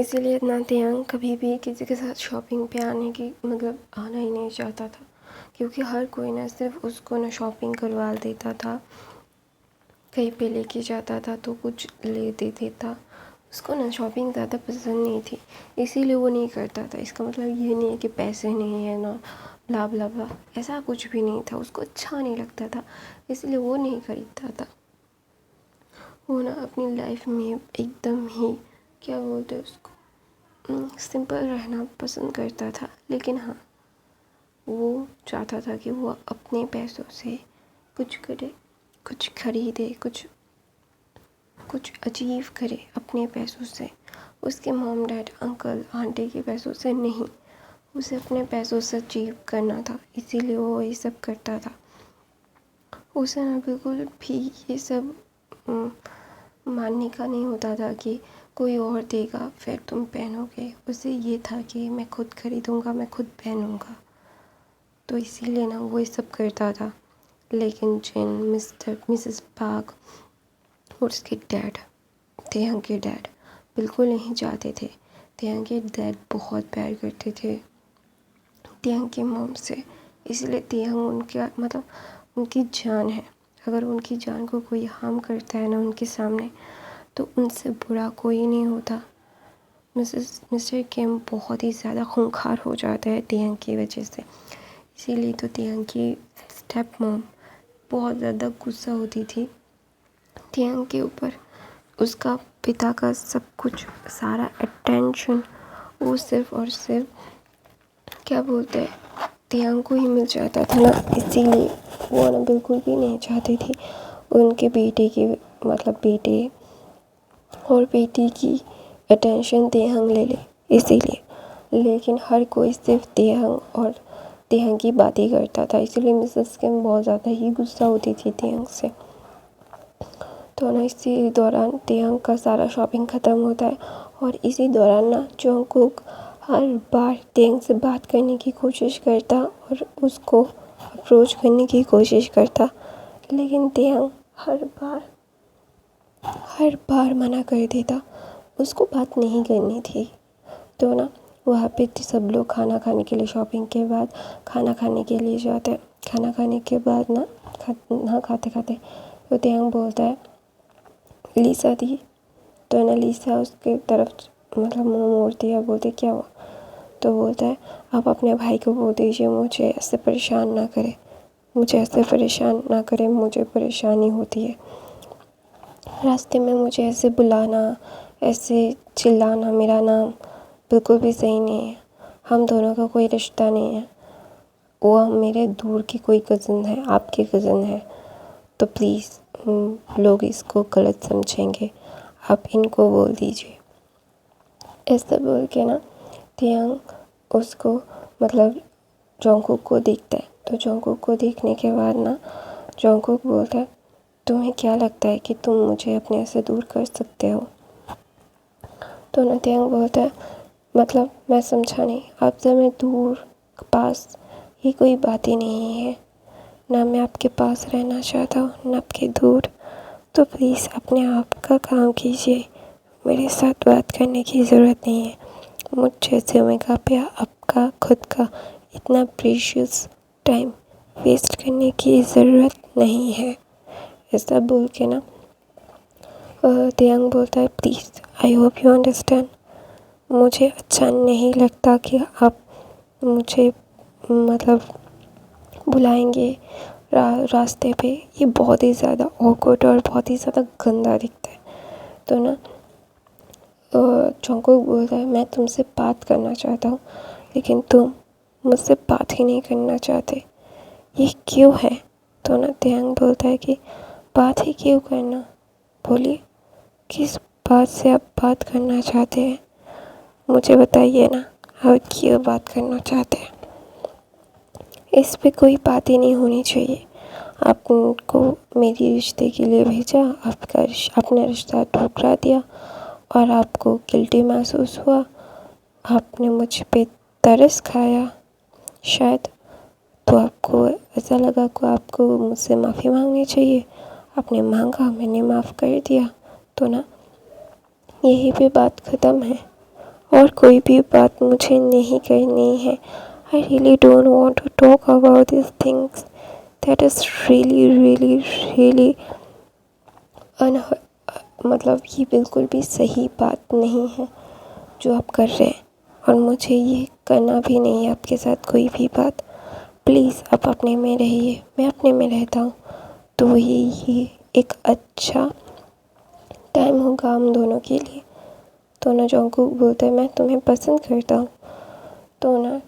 इसीलिए ना तियांग कभी भी किसी के साथ शॉपिंग पे आने की आना ही नहीं चाहता था, क्योंकि हर कोई ना सिर्फ उसको ना शॉपिंग करवा देता था, कहीं पे लेके जाता था तो कुछ ले दे देता। उसको ना शॉपिंग ज़्यादा पसंद नहीं थी, इसीलिए वो नहीं करता था। इसका मतलब ये नहीं है कि पैसे नहीं है ना, ब्ला ब्ला ब्ला, ऐसा कुछ भी नहीं था। उसको अच्छा नहीं लगता था, इसलिए वो नहीं खरीदता था। वो ना अपनी लाइफ में एकदम ही क्या बोलते हैं उसको, सिंपल रहना पसंद करता था। लेकिन हाँ, वो चाहता था कि वो अपने पैसों से कुछ करे, कुछ खरीदे, कुछ अचीव करे अपने पैसों से। उसके मॉम डैड अंकल आंटी के पैसों से नहीं, उसे अपने पैसों से अचीव करना था, इसीलिए वो ये सब करता था। उसे ना बिल्कुल भी ये सब मानने का नहीं होता था कि कोई और देगा फिर तुम पहनोगे। उसे ये था कि मैं खुद खरीदूँगा, मैं खुद पहनूँगा, तो इसीलिए ना वो ये सब करता था। लेकिन जिन मिसेस पार्क और उसके डैड, तियांग के डैड बिल्कुल नहीं चाहते थे। तियांग के डैड बहुत प्यार करते थे तियांग की मॉम से, इसलिए तियांग उनकी जान है। अगर उनकी जान को कोई हार्म करता है ना उनके सामने, तो उनसे बुरा कोई नहीं होता। मिस्टर किम बहुत ही ज़्यादा खूंखार हो जाता है तियांग की वजह से, इसीलिए तो तियांग की स्टेप मॉम बहुत ज़्यादा गुस्सा होती थी तियांग के ऊपर। उसका पिता का सब कुछ, सारा अटेंशन वो सिर्फ और सिर्फ क्या बोलते हैं तियांग को ही मिल जाता था ना, इसीलिए वो ना बिल्कुल भी नहीं चाहती थी उनके बेटे और बेटी की अटेंशन तियांग ले ले, इसीलिए। लेकिन हर कोई सिर्फ तियांग की बात ही करता था, इसीलिए मिसेस किम बहुत ज़्यादा ही गुस्सा होती थी तियांग से। तो ना इसी दौरान तियांग का सारा शॉपिंग ख़त्म होता है, और इसी दौरान ना जंगकुक हर बार तियांग से बात करने की कोशिश करता और उसको अप्रोच करने की कोशिश करता, लेकिन तियांग हर बार मना कर देता, उसको बात नहीं करनी थी। तो ना वहाँ पे सब लोग खाना खाने के लिए, शॉपिंग के बाद खाना खाने के लिए जाते हैं। खाना खाने के बाद ना खाते खाते तो तियांग बोलता है लीसा दी, तो ना लीसा उसके तरफ मुंह मोड़ती है, बोलते क्या हुआ। तो बोलता है आप अपने भाई को बोल दीजिए मुझे ऐसे परेशान ना करे, मुझे परेशानी होती है। रास्ते में मुझे ऐसे बुलाना, ऐसे चिल्लाना, मेरा नाम बिल्कुल भी सही नहीं है। हम दोनों का कोई रिश्ता नहीं है, वो मेरे दूर की कोई कज़न है, आपके कज़न है, तो प्लीज़ लोग इसको गलत समझेंगे, आप इनको बोल दीजिए। ऐसा बोल के ना तियांग उसको जंगकुक को देखता है। तो जंगकुक को देखने के बाद ना जंगकुक बोलता है तुम्हें क्या लगता है कि तुम मुझे अपने से दूर कर सकते हो। तो ना तियांग बोलता है मैं समझा नहीं, आपसे मैं दूर पास ये कोई बात ही नहीं है, ना मैं आपके पास रहना चाहता हूँ ना आपके दूर, तो प्लीज़ अपने आप का काम कीजिए, मेरे साथ बात करने की ज़रूरत नहीं है। मुझ जैसे ओमेगा पे आपका खुद का इतना प्रीशियस टाइम वेस्ट करने की ज़रूरत नहीं है। ऐसा बोल के ना तियांग बोलता है please I hope you understand, मुझे अच्छा नहीं लगता कि आप मुझे बुलाएंगे रास्ते पे, ये बहुत ही ज़्यादा ऑकवर्ड और बहुत ही ज़्यादा गंदा दिखता है। तो ना जंगकुक बोलता है मैं तुमसे बात करना चाहता हूँ, लेकिन तुम मुझसे बात ही नहीं करना चाहते, ये क्यों है। तो ना तियांग बोलता है कि बात ही क्यों करना, बोलिए किस बात से आप बात करना चाहते हैं, मुझे बताइए ना, आप क्यों बात करना चाहते हैं। इस पे कोई बात ही नहीं होनी चाहिए, आपको मेरी रिश्ते के लिए भेजा, आपने रिश्ता ठुकरा दिया और आपको गिल्टी महसूस हुआ, आपने मुझ पे तरस खाया शायद, तो आपको ऐसा लगा कि आपको मुझसे माफ़ी मांगनी चाहिए, आपने मांगा, मैंने माफ़ कर दिया, तो ना यहीं पे बात ख़त्म है। और कोई भी बात मुझे नहीं करनी है। I really don't want to talk about this things. That is really really really मतलब ये बिल्कुल भी सही बात नहीं है जो आप कर रहे हैं, और मुझे ये करना भी नहीं है आपके साथ कोई भी बात। प्लीज़ आप अपने में रहिए, मैं अपने में रहता हूँ, तो ये एक अच्छा टाइम होगा हम दोनों के लिए। तो ना जंगकुक बोलता है मैं तुम्हें पसंद करता हूँ। तो ना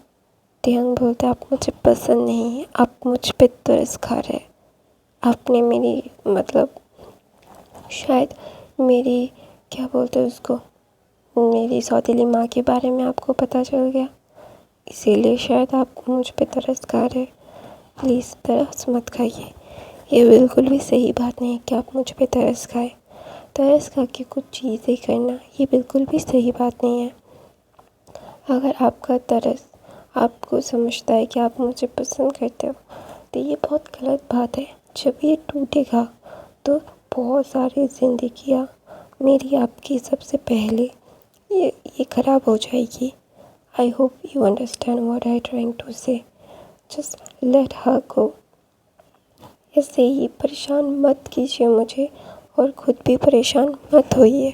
तेयंग बोलता है आप मुझे पसंद नहीं है, आप मुझ पे तरस खा रहे हैं। आपने मेरी मतलब शायद मेरी क्या बोलते हैं उसको, मेरी सौतेली माँ के बारे में आपको पता चल गया, इसीलिए शायद आप मुझ पे तरस खा रहे। प्लीज़ तरस मत खाइए, ये बिल्कुल भी सही बात नहीं है कि आप मुझ पे तरस खाए। तरस खा के कुछ चीज़ें करना ये बिल्कुल भी सही बात नहीं है। अगर आपका तरस आपको समझता है कि आप मुझे पसंद करते हो, तो ये बहुत गलत बात है। जब ये टूटेगा तो बहुत सारी ज़िंदगियाँ मेरी आपकी सबसे पहले ये ख़राब हो जाएगी। I hope you understand what I trying to say. Just let her go. ऐसे ही परेशान मत कीजिए मुझे, और ख़ुद भी परेशान मत होइए।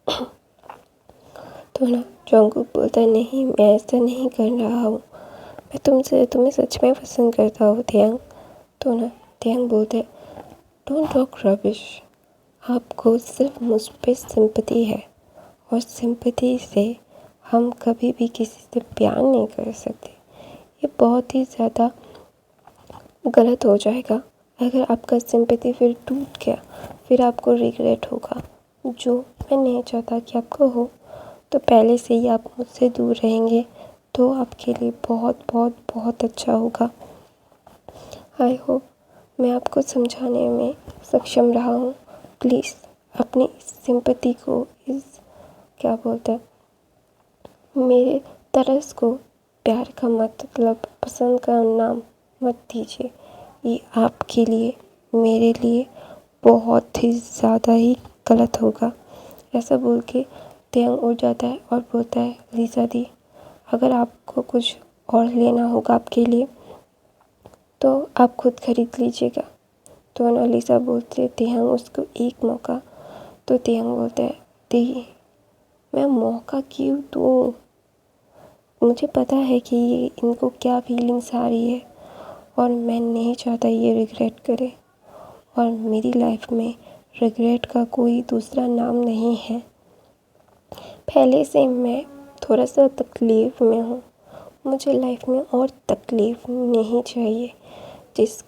तो ना जंगकुक बोलता है नहीं, मैं ऐसा नहीं कर रहा हूँ, मैं तुम्हें सच में पसंद करता हूँ तेयंग। तो ना तेयंग बोलता है डोंट टॉक रबिश, आपको सिर्फ मुझ पे सिंपैथी है, और सिंपैथी से हम कभी भी किसी से प्यार नहीं कर सकते। ये बहुत ही ज़्यादा गलत हो जाएगा। अगर आपका सिंपैथी फिर टूट गया, फिर आपको रिग्रेट होगा, जो मैं नहीं चाहता कि आपको हो। तो पहले से ही आप मुझसे दूर रहेंगे तो आपके लिए बहुत बहुत बहुत अच्छा होगा। आई होप मैं आपको समझाने में सक्षम रहा हूँ। प्लीज़ अपनी सिंपैथी को, इस क्या बोलते हैं, मेरे तरस को प्यार का मतलब पसंद का नाम मत दीजिए। ये आपके लिए, मेरे लिए बहुत ही ज़्यादा ही गलत होगा। ऐसा बोल के तेयंग उठ जाता है और बोलता है लीसा दी, अगर आपको कुछ और लेना होगा आपके लिए तो आप खुद खरीद लीजिएगा। तो ना लीसा बोलते हैं तेयंग उसको एक मौका। तो तेयंग बोलता है दी, मैं मौका क्यों दूँ, मुझे पता है कि इनको क्या फीलिंग्स आ रही है, और मैं नहीं चाहता ये रिग्रेट करे, और मेरी लाइफ में रिग्रेट का कोई दूसरा नाम नहीं है। पहले से मैं थोड़ा सा तकलीफ़ में हूँ, मुझे लाइफ में और तकलीफ़ नहीं चाहिए। जिस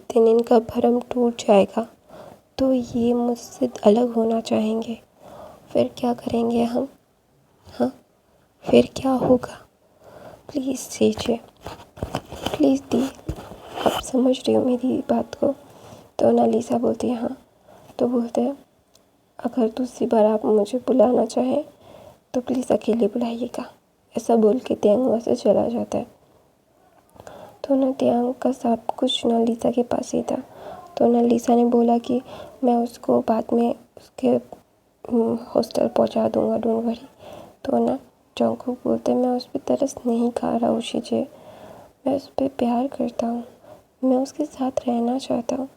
दिन इनका भरम टूट जाएगा तो ये मुझसे अलग होना चाहेंगे। फिर क्या करेंगे हम, हाँ, फिर क्या होगा। प्लीज़ दीजिए, प्लीज़ दी, आप समझ रही हो मेरी बात को। तो ना लीसा बोलती है हाँ। तो बोलते हैं अगर दूसरी बार आप मुझे बुलाना चाहें तो प्लीज़ अकेले बुलाइएगा। ऐसा बोल के तेयंग वहाँ से चला जाता है। तो ना तेयंग का सब कुछ ना लीसा के पास ही था। तो ना लीसा ने बोला कि मैं उसको बाद में उसके हॉस्टल पहुँचा दूँगा, डोंट वरी। तो ना जंगकुक बोलते मैं उस पर तरस नहीं खा रहा हूँ शीजे, मैं उस पर प्यार करता हूँ, मैं उसके साथ रहना चाहता हूँ,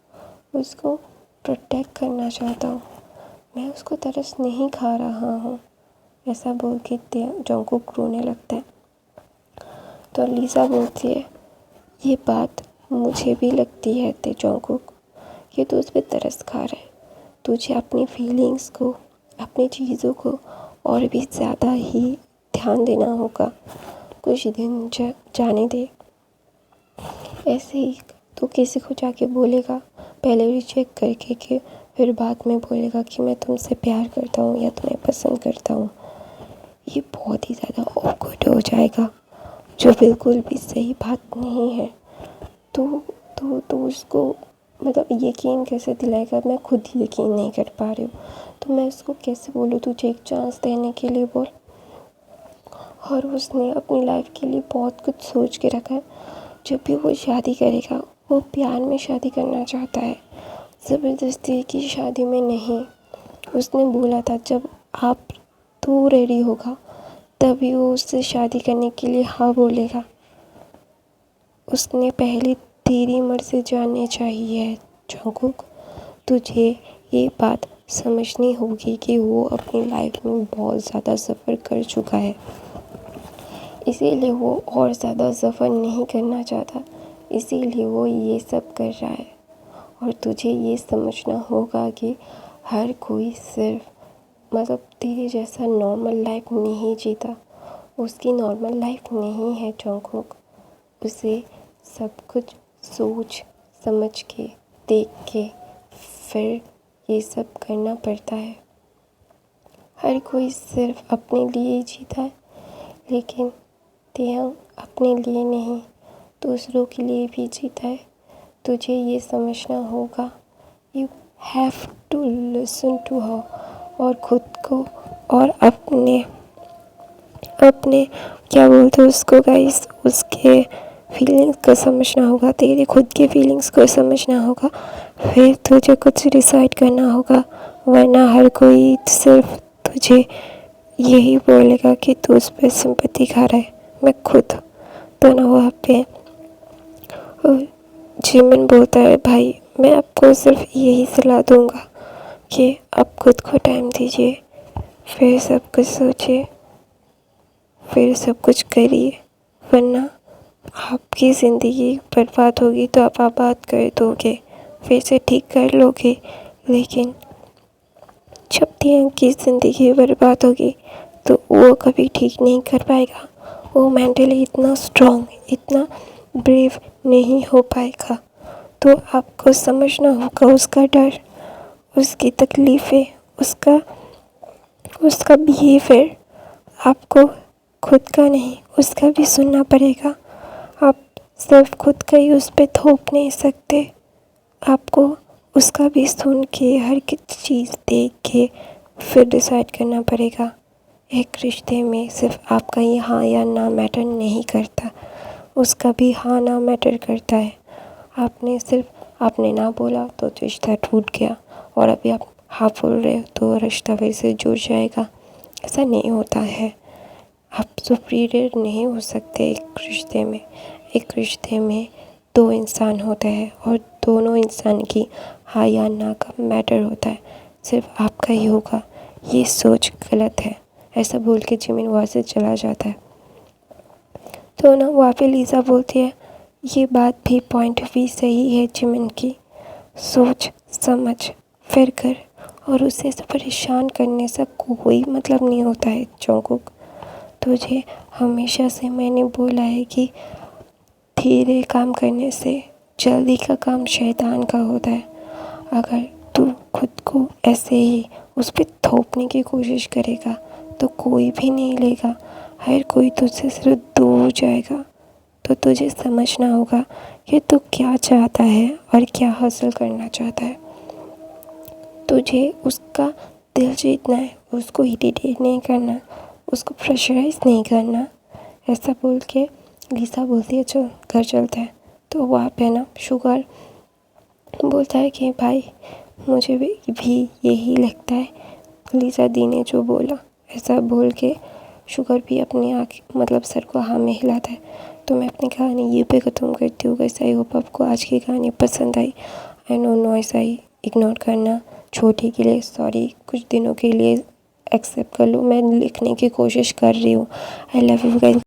उसको प्रोटेक्ट करना चाहता हूँ, मैं उसको तरस नहीं खा रहा हूँ। ऐसा बोल के जंगकुक रोने लगता है। तो लीसा बोलती है ये बात मुझे भी लगती है जंगकुक, कि तू उस पर तरस खा रहा है। तुझे अपनी फीलिंग्स को, अपनी चीज़ों को और भी ज़्यादा ही ध्यान देना होगा। कुछ दिन जाने दे। ऐसे ही तो किसी को जाके बोलेगा, पहले रिजेक्ट करके कि फिर बाद में बोलेगा कि मैं तुमसे प्यार करता हूँ या तुम्हें पसंद करता हूँ। ये बहुत ही ज़्यादा ऑकवर्ड हो जाएगा, जो बिल्कुल भी सही बात नहीं है। तो उसको मतलब यकीन कैसे दिलाएगा, मैं खुद ही यकीन नहीं कर पा रही हूँ। तो मैं उसको कैसे बोलूँ तुझे एक चांस देने के लिए बोल। और उसने अपनी लाइफ के लिए बहुत कुछ सोच के रखा है। जब भी वो शादी करेगा वो प्यार में शादी करना चाहता है, ज़बरदस्ती की शादी में नहीं। उसने बोला था जब आप तू रेडी होगा तभी वो उससे शादी करने के लिए हाँ बोलेगा। उसने पहले तेरी मर्ज़ी जाननी चाहिए जंगकुक। तुझे ये बात समझनी होगी कि वो अपनी लाइफ में बहुत ज़्यादा सफ़र कर चुका है, इसीलिए वो और ज़्यादा सफ़र नहीं करना चाहता, इसीलिए वो ये सब कर रहा है। और तुझे ये समझना होगा कि हर कोई सिर्फ तेरे जैसा नॉर्मल लाइफ नहीं जीता। उसकी नॉर्मल लाइफ नहीं है जंगकुक। उसे सब कुछ सोच समझ के, देख के फिर ये सब करना पड़ता है। हर कोई सिर्फ अपने लिए जीता है, लेकिन तेहंग अपने लिए नहीं, दूसरों के लिए भी जीता है। तुझे ये समझना होगा, you have to listen to her, और खुद को और अपने क्या बोलते हैं उसको गाइस, उसके फीलिंग्स को समझना होगा, तेरे खुद के फीलिंग्स को समझना होगा, फिर तुझे कुछ डिसाइड करना होगा। वरना हर कोई सिर्फ तुझे यही बोलेगा कि तू उस पर सिंपैथी खा रहा है। मैं खुद तो ना वहाँ पे जिमिन बोलता है, भाई मैं आपको सिर्फ यही सलाह दूंगा कि आप खुद को टाइम दीजिए, फिर सब कुछ सोचिए, फिर सब कुछ करिए, वरना आपकी ज़िंदगी बर्बाद होगी तो आप आबाद कर दोगे, फिर से ठीक कर लोगे। लेकिन जब तेहंग की ज़िंदगी बर्बाद होगी तो वो कभी ठीक नहीं कर पाएगा। वो मेंटली इतना स्ट्रॉन्ग, इतना ब्रेव नहीं हो पाएगा। तो आपको समझना होगा उसका डर, उसकी तकलीफ़ें, उसका बिहेवियर। आपको खुद का नहीं, उसका भी सुनना पड़ेगा। आप सिर्फ खुद का ही उस पर थोप नहीं सकते, आपको उसका भी सुन के, हर चीज़ देख के फिर डिसाइड करना पड़ेगा। एक रिश्ते में सिर्फ आपका ही हाँ या ना मैटर नहीं करता, उसका भी हाँ ना मैटर करता है। आपने ना बोला तो रिश्ता टूट गया, और अभी आप हाँ बोल रहे हो तो रिश्ता फिर से जुड़ जाएगा। ऐसा नहीं होता है। आप सुपीरियर नहीं हो सकते एक रिश्ते में। एक रिश्ते में दो इंसान होते हैं और दोनों इंसान की हाँ या ना का मैटर होता है, सिर्फ आपका ही होगा। ये सोच गलत है। ऐसा बोल के जिमिन वहाँ से चला जाता है। तो ना वहाँ पे लीज़ा बोलती है, ये बात भी पॉइंट भी सही है जिमिन की, सोच समझ फिर कर, और उसे परेशान करने से कोई मतलब नहीं होता है जंगकुक। तुझे हमेशा से मैंने बोला है कि धीरे काम करने से जल्दी का काम शैतान का होता है। अगर तू खुद को ऐसे ही उस पर थोपने की कोशिश करेगा तो कोई भी नहीं लेगा, हर कोई तुझसे सिर्फ दूर जाएगा। तो तुझे समझना होगा कि तू क्या चाहता है और क्या हासिल करना चाहता है। तुझे उसका दिल जीतना है, उसको इरिटेट नहीं करना, उसको प्रेशराइज नहीं करना। ऐसा बोल के लीसा बोलती है, चल घर चलते हैं। तो वहाँ पे ना शुगर बोलता है कि भाई मुझे भी यही लगता है लीसा दी ने जो बोला। ऐसा बोल के शुगर भी अपनी आँख सर को हाँ में हिलाता है। तो मैं अपनी कहानी ये पे ख़त्म करती हूँ। कैसे आई होप आपको आज की कहानी पसंद आई। I know noise I, ignore करना, छोटी के लिए सॉरी, कुछ दिनों के लिए एक्सेप्ट कर लो। मैं लिखने की कोशिश कर रही हूँ। I love you guys.